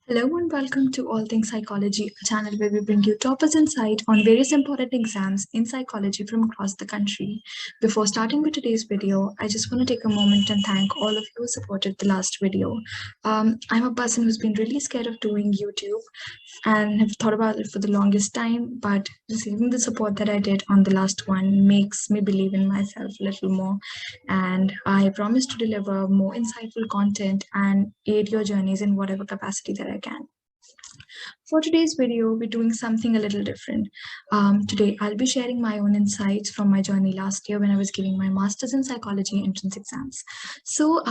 Hello and welcome to All Things Psychology, a channel where we bring you toppers insight on various important exams in psychology from across the country. Before starting with today's video, I just want to take a moment and thank all of you who supported the last video. I'm a person who's been really scared of doing YouTube and have thought about it for the longest time, but receiving the support that I did on the last one makes me believe in myself a little more. And I promise to deliver more insightful content and aid your journeys in whatever capacity that I can. For today's video, we're doing something a little different. Today, I'll be sharing my own insights from my journey last year when I was giving my Master's in Psychology entrance exams. So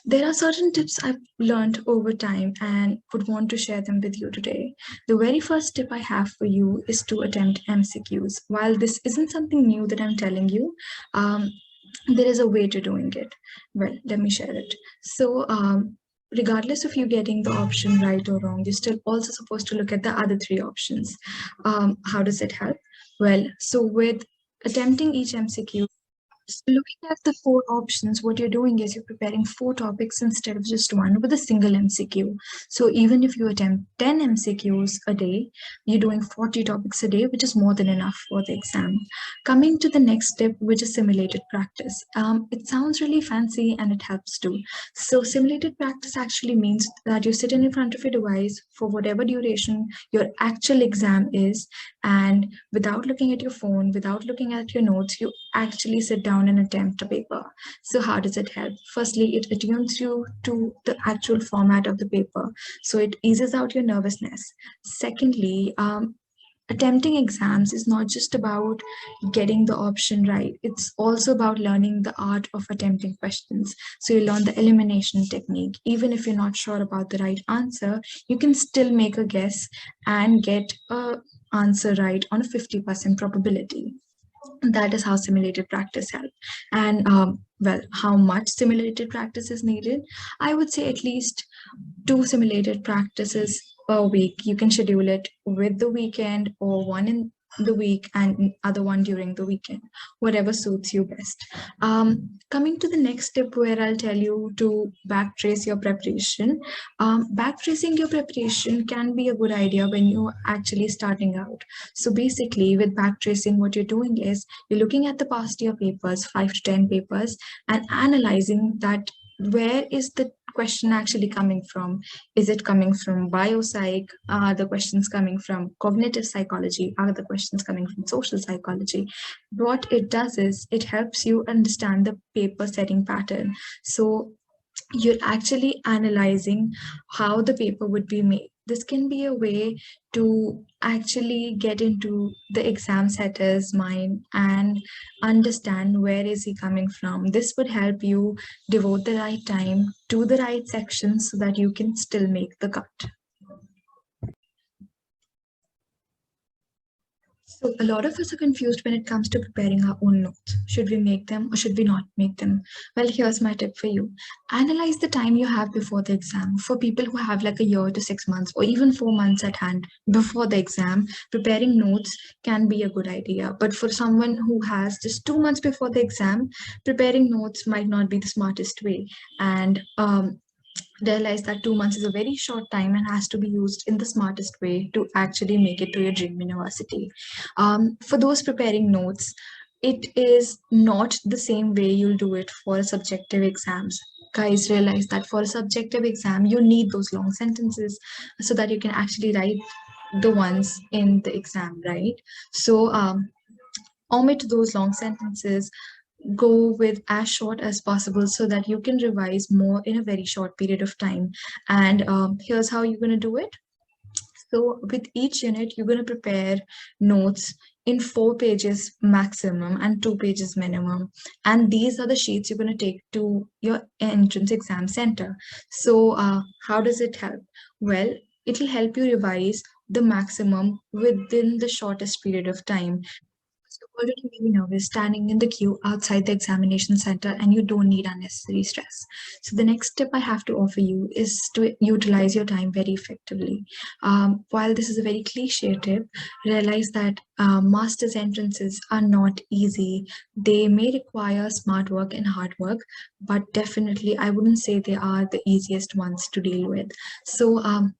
there are certain tips I've learned over time and would want to share them with you today. The very first tip I have for you is to attempt MCQs. While this isn't something new that I'm telling you, there is a way to doing it. Well, let me share it. So regardless of you getting the option right or wrong, you're still also supposed to look at the other three options. How does it help? Well, so with attempting each MCQ, so looking at the four options, what you're doing is you're preparing four topics instead of just one with a single MCQ. So even if you attempt 10 MCQs a day, you're doing 40 topics a day, which is more than enough for the exam. Coming to the next step, which is simulated practice. It sounds really fancy and it helps too. So simulated practice actually means that you sit in front of your device for whatever duration your actual exam is, and without looking at your phone, without looking at your notes, you actually sit down and attempt a paper. So how does it help? Firstly, it attunes you to the actual format of the paper, so it eases out your nervousness. Secondly, attempting exams is not just about getting the option right, it's also about learning the art of attempting questions. So you learn the elimination technique. Even if you're not sure about the right answer, you can still make a guess and get a answer right on a 50% probability. That is how simulated practice help. And well, how much simulated practice is needed? I would say at least 2 simulated practices per week. You can schedule it with the weekend or one in the week and other one during the weekend, whatever suits you best. Coming to the next step, where I'll tell you to backtrace your preparation. Backtracing your preparation can be a good idea when you're actually starting out. So basically with backtracing, what you're doing is you're looking at the past year papers, 5 to 10 papers, and analyzing that where is the question actually coming from? Is it coming from biopsych? Are the questions coming from cognitive psychology? Are the questions coming from social psychology? What it does is it helps you understand the paper setting pattern. So you're actually analyzing how the paper would be made. This can be a way to actually get into the exam setter's mind and understand where is he coming from. This would help you devote the right time to the right sections so that you can still make the cut. So a lot of us are confused when it comes to preparing our own notes. Should we make them or should we not make them? Well, here's my tip for you. Analyze the time you have before the exam. For people who have like a year to 6 months or even 4 months at hand before the exam, preparing notes can be a good idea. But for someone who has just 2 months before the exam, preparing notes might not be the smartest way. And realize that 2 months is a very short time and has to be used in the smartest way to actually make it to your dream university. For those preparing notes, it is not the same way you'll do it for subjective exams. Guys, realize that for a subjective exam, you need those long sentences so that you can actually write the ones in the exam, right? So omit those long sentences, go with as short as possible so that you can revise more in a very short period of time. And here's how you're going to do it. So with each unit, you're going to prepare notes in 4 pages maximum and 2 pages minimum. And these are the sheets you're going to take to your entrance exam center. So how does it help? Well, it'll help you revise the maximum within the shortest period of time. you're already very nervous standing in the queue outside the examination center and you don't need unnecessary stress. So the next tip I have to offer you is to utilize your time very effectively. While this is a very cliche tip, realize that master's entrances are not easy. They may require smart work and hard work, but definitely I wouldn't say they are the easiest ones to deal with. So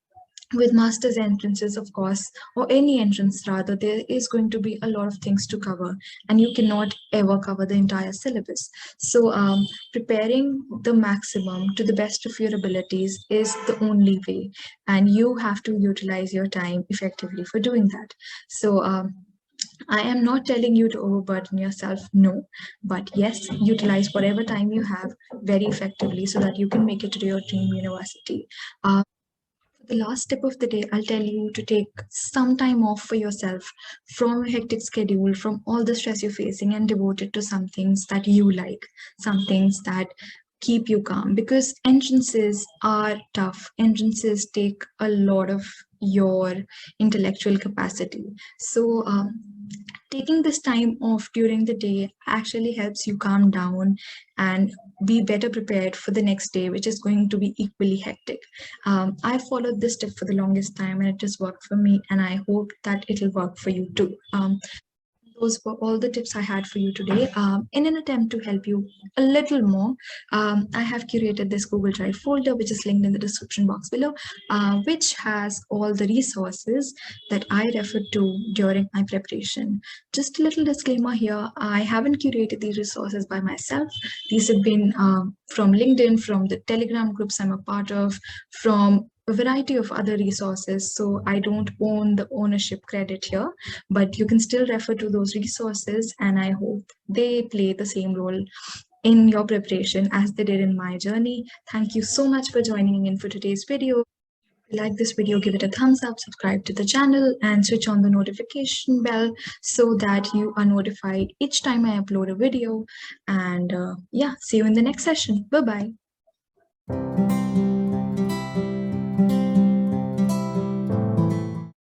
with master's entrances, of course, or any entrance rather, there is going to be a lot of things to cover, and you cannot ever cover the entire syllabus. So preparing the maximum to the best of your abilities is the only way, and you have to utilize your time effectively for doing that. So I am not telling you to overburden yourself, no, but yes, utilize whatever time you have very effectively so that you can make it to your dream university. The last tip of the day, I'll tell you to take some time off for yourself from a hectic schedule, from all the stress you're facing, and devote it to some things that you like, some things that keep you calm. Because entrances are tough, entrances take a lot of your intellectual capacity. So, taking this time off during the day actually helps you calm down and be better prepared for the next day, which is going to be equally hectic. I followed this tip for the longest time and it just worked for me, and I hope that it'll work for you too. Those were all the tips I had for you today. In an attempt to help you a little more, I have curated this Google Drive folder, which is linked in the description box below, which has all the resources that I referred to during my preparation. Just a little disclaimer here, I haven't curated these resources by myself. These have been from LinkedIn, from the Telegram groups I'm a part of, from a variety of other resources. So I don't own the ownership credit here, but you can still refer to those resources, and I hope they play the same role in your preparation as they did in my journey. Thank you so much for joining in for today's video. If you like this video, give it a thumbs up, subscribe to the channel, and switch on the notification bell so that you are notified each time I upload a video. And yeah, see you in the next session. Bye-bye.